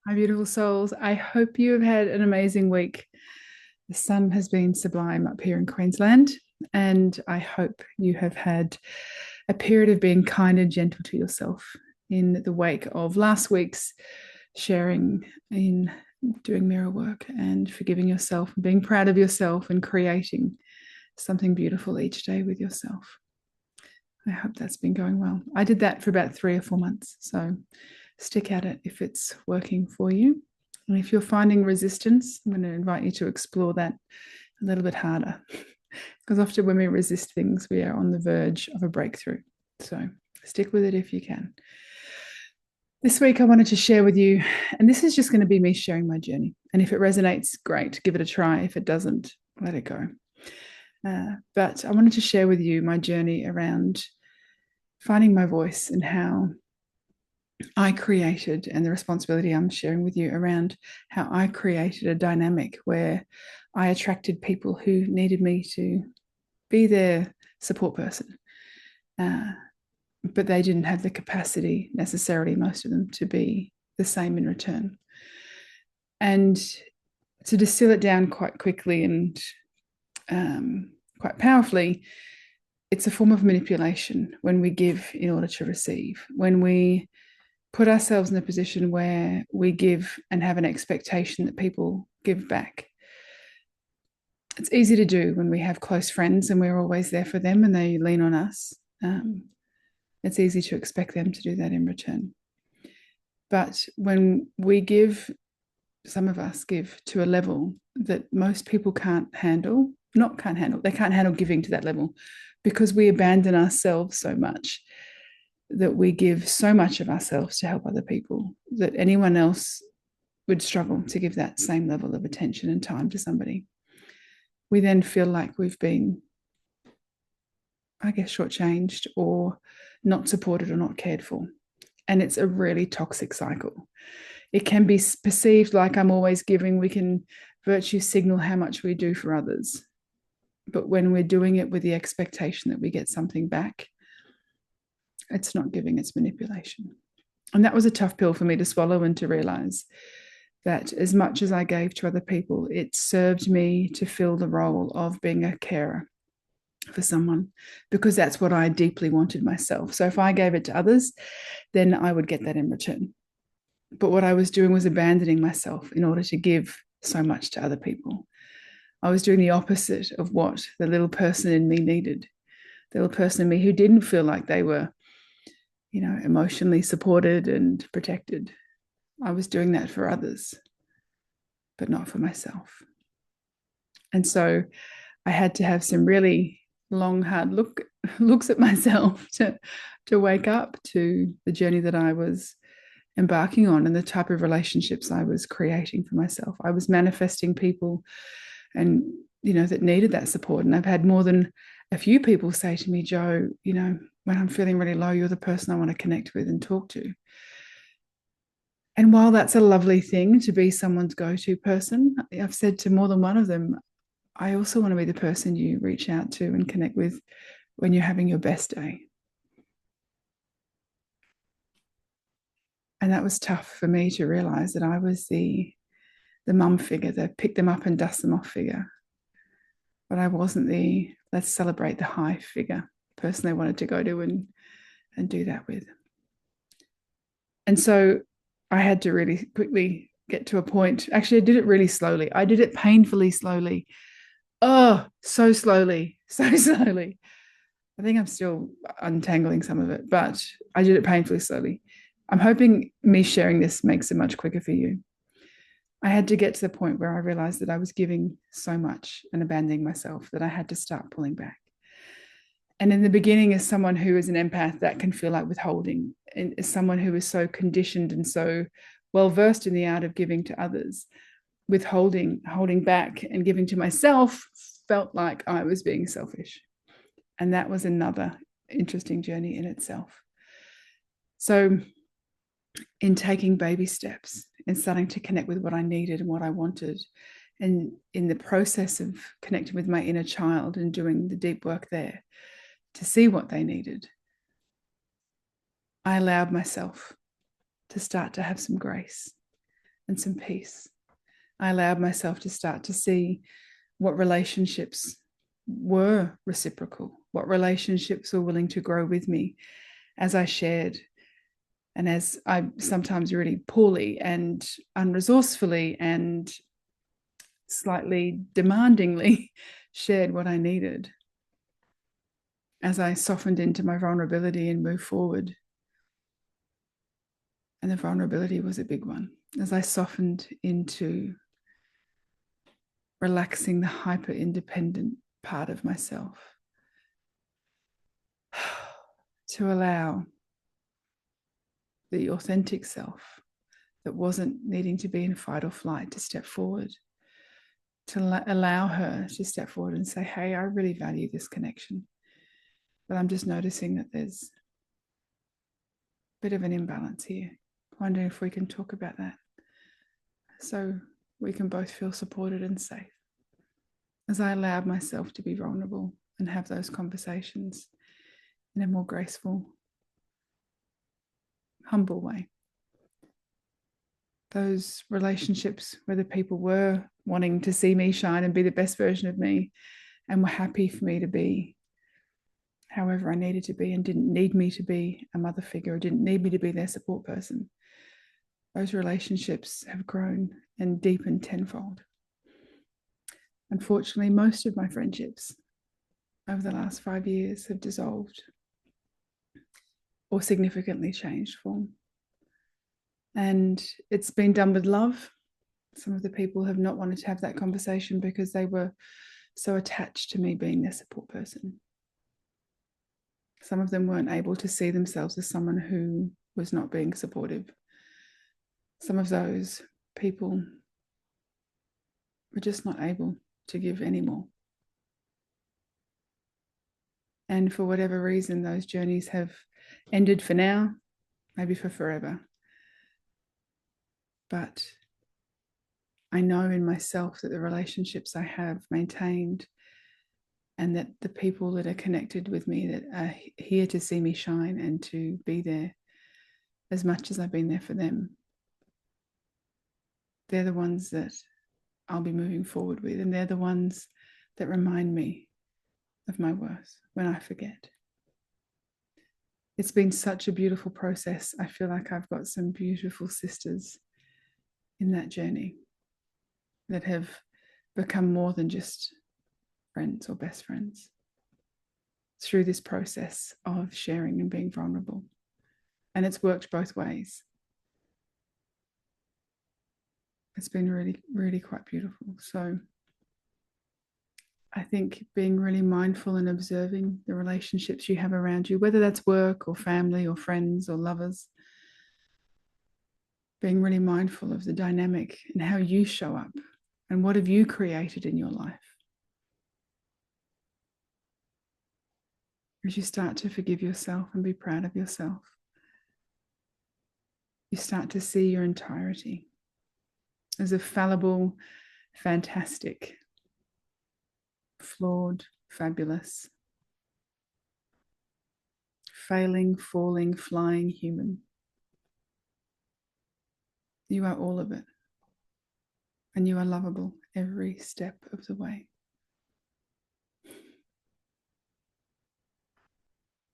My beautiful souls, I hope you have had an amazing week. The sun has been sublime up here in Queensland, and I hope you have had a period of being kind and gentle to yourself in the wake of last week's sharing in doing mirror work and forgiving yourself and being proud of yourself and creating something beautiful each day with yourself. I hope that's been going well. I did that for about 3 or 4 months. So stick at it if it's working for you. And if you're finding resistance, I'm going to invite you to explore that a little bit harder. Because often when we resist things, we are on the verge of a breakthrough. So stick with it if you can. This week, I wanted to share with you, and this is just going to be me sharing my journey. And if it resonates, great, give it a try. If it doesn't, let it go. But I wanted to share with you my journey around finding my voice and how I created, and the responsibility I'm sharing with you around how I created a dynamic where I attracted people who needed me to be their support person. Uh, but they didn't have the capacity necessarily, most of them, to be the same in return. And to distill it down quite quickly and quite powerfully, it's a form of manipulation when we give in order to receive, when we put ourselves in a position where we give and have an expectation that people give back. It's easy to do when we have close friends and we're always there for them and they lean on us. It's easy to expect them to do that in return. But when we give, some of us give to a level that most people can't handle, they can't handle giving to that level because we abandon ourselves so much that we give so much of ourselves to help other people that anyone else would struggle to give that same level of attention and time to somebody. We then feel like we've been, I guess, shortchanged or not supported or not cared for. And it's a really toxic cycle. It can be perceived like I'm always giving. We can virtue signal how much we do for others. But when we're doing it with the expectation that we get something back, it's not giving, it's manipulation. And that was a tough pill for me to swallow and to realize that as much as I gave to other people, it served me to fill the role of being a carer for someone because that's what I deeply wanted myself. So if I gave it to others, then I would get that in return. But what I was doing was abandoning myself in order to give so much to other people. I was doing the opposite of what the little person in me needed. The little person in me who didn't feel like they were, emotionally supported and protected. I was doing that for others, but not for myself. And so I had to have some really long, hard looks at myself to wake up to the journey that I was embarking on and the type of relationships I was creating for myself. I was manifesting people and that needed that support. And I've had more than a few people say to me, Jo, when I'm feeling really low, you're the person I want to connect with and talk to. And while that's a lovely thing to be someone's go-to person, I've said to more than one of them, I also want to be the person you reach out to and connect with when you're having your best day. And that was tough for me to realize that I was the mum figure, the pick them up and dust them off figure. But I wasn't the let's celebrate the high figure, person they wanted to go to and do that with. And so I had to really quickly get to a point. Actually, I did it really slowly. I did it painfully slowly. Oh, so slowly, so slowly. I think I'm still untangling some of it, but I did it painfully slowly. I'm hoping me sharing this makes it much quicker for you. I had to get to the point where I realized that I was giving so much and abandoning myself that I had to start pulling back. And in the beginning, as someone who is an empath, that can feel like withholding. And as someone who is so conditioned and so well versed in the art of giving to others, holding back and giving to myself felt like I was being selfish. And that was another interesting journey in itself. So, in taking baby steps and starting to connect with what I needed and what I wanted, and in the process of connecting with my inner child and doing the deep work there to see what they needed, I allowed myself to start to have some grace and some peace. I allowed myself to start to see what relationships were reciprocal, what relationships were willing to grow with me as I shared, and as I sometimes really poorly and unresourcefully and slightly demandingly shared what I needed. As I softened into my vulnerability and moved forward. And the vulnerability was a big one. As I softened into relaxing the hyper independent part of myself, to allow the authentic self that wasn't needing to be in fight or flight to step forward, to allow her to step forward and say, hey, I really value this connection, but I'm just noticing that there's a bit of an imbalance here. Wondering if we can talk about that so we can both feel supported and safe. As I allowed myself to be vulnerable and have those conversations in a more graceful, humble way. Those relationships where the people were wanting to see me shine and be the best version of me and were happy for me to be however I needed to be and didn't need me to be a mother figure or didn't need me to be their support person. Those relationships have grown and deepened tenfold. Unfortunately, most of my friendships over the last 5 years have dissolved or significantly changed form. And it's been done with love. Some of the people have not wanted to have that conversation because they were so attached to me being their support person. Some of them weren't able to see themselves as someone who was not being supportive. Some of those people were just not able to give anymore. And for whatever reason, those journeys have ended for now, maybe for forever. But I know in myself that the relationships I have maintained and that the people that are connected with me that are here to see me shine and to be there as much as I've been there for them, they're the ones that I'll be moving forward with, and they're the ones that remind me of my worth when I forget. It's been such a beautiful process. I feel like I've got some beautiful sisters in that journey that have become more than just friends or best friends through this process of sharing and being vulnerable. And it's worked both ways. It's been really, really quite beautiful. So I think being really mindful and observing the relationships you have around you, whether that's work or family or friends or lovers, being really mindful of the dynamic and how you show up and what have you created in your life. As you start to forgive yourself and be proud of yourself, you start to see your entirety as a fallible, fantastic, flawed, fabulous, failing, falling, flying human. You are all of it. And you are lovable every step of the way.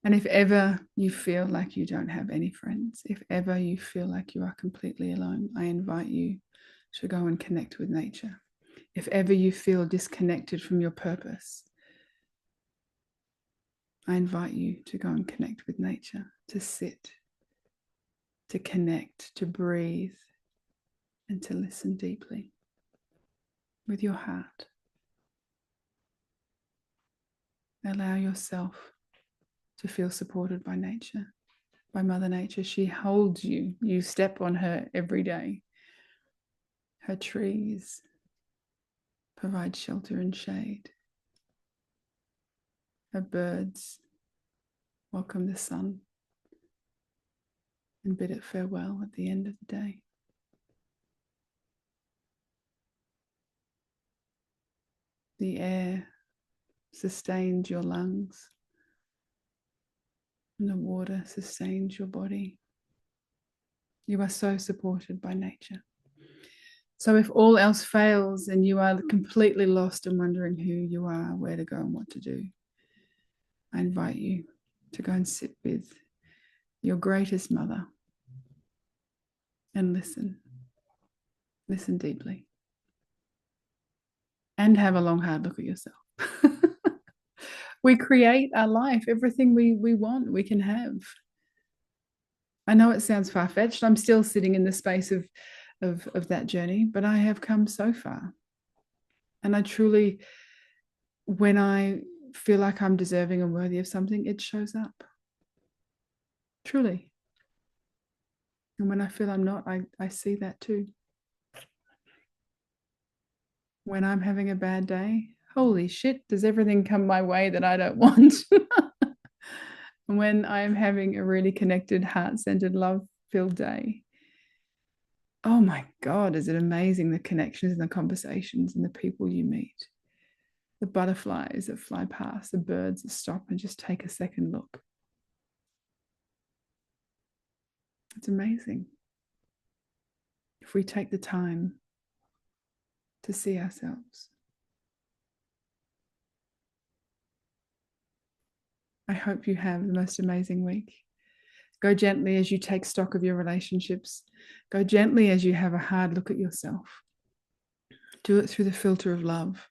And if ever you feel like you don't have any friends, if ever you feel like you are completely alone, I invite you to go and connect with nature. If ever you feel disconnected from your purpose, I invite you to go and connect with nature, to sit, to connect, to breathe, and to listen deeply with your heart. Allow yourself to feel supported by nature, by Mother Nature. She holds you. You step on her every day. Her trees provide shelter and shade. Her birds welcome the sun and bid it farewell at the end of the day. The air sustains your lungs, and the water sustains your body. You are so supported by nature. So if all else fails and you are completely lost and wondering who you are, where to go, and what to do, I invite you to go and sit with your greatest mother and listen. Listen deeply. And have a long, hard look at yourself. We create our life. Everything we want, we can have. I know it sounds far-fetched. I'm still sitting in the space of that journey, but I have come so far. And I truly, when I feel like I'm deserving and worthy of something, it shows up. Truly. And when I feel I'm not, I see that too. When I'm having a bad day, holy shit, does everything come my way that I don't want? When I'm having a really connected, heart-centered, love-filled day, oh my God, is it amazing, the connections and the conversations and the people you meet, the butterflies that fly past, the birds that stop and just take a second look. It's amazing if we take the time to see ourselves. I hope you have the most amazing week. Go gently as you take stock of your relationships. Go gently as you have a hard look at yourself. Do it through the filter of love,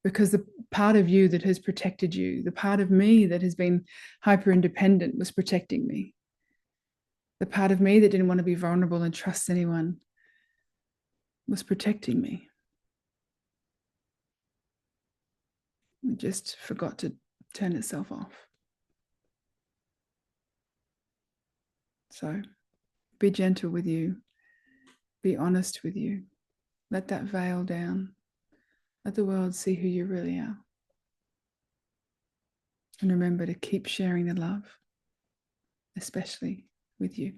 because the part of you that has protected you, the part of me that has been hyper independent, was protecting me. The part of me that didn't want to be vulnerable and trust anyone was protecting me. It just forgot to turn itself off. So be gentle with you. Be honest with you. Let that veil down. Let the world see who you really are. And remember to keep sharing the love, especially with you.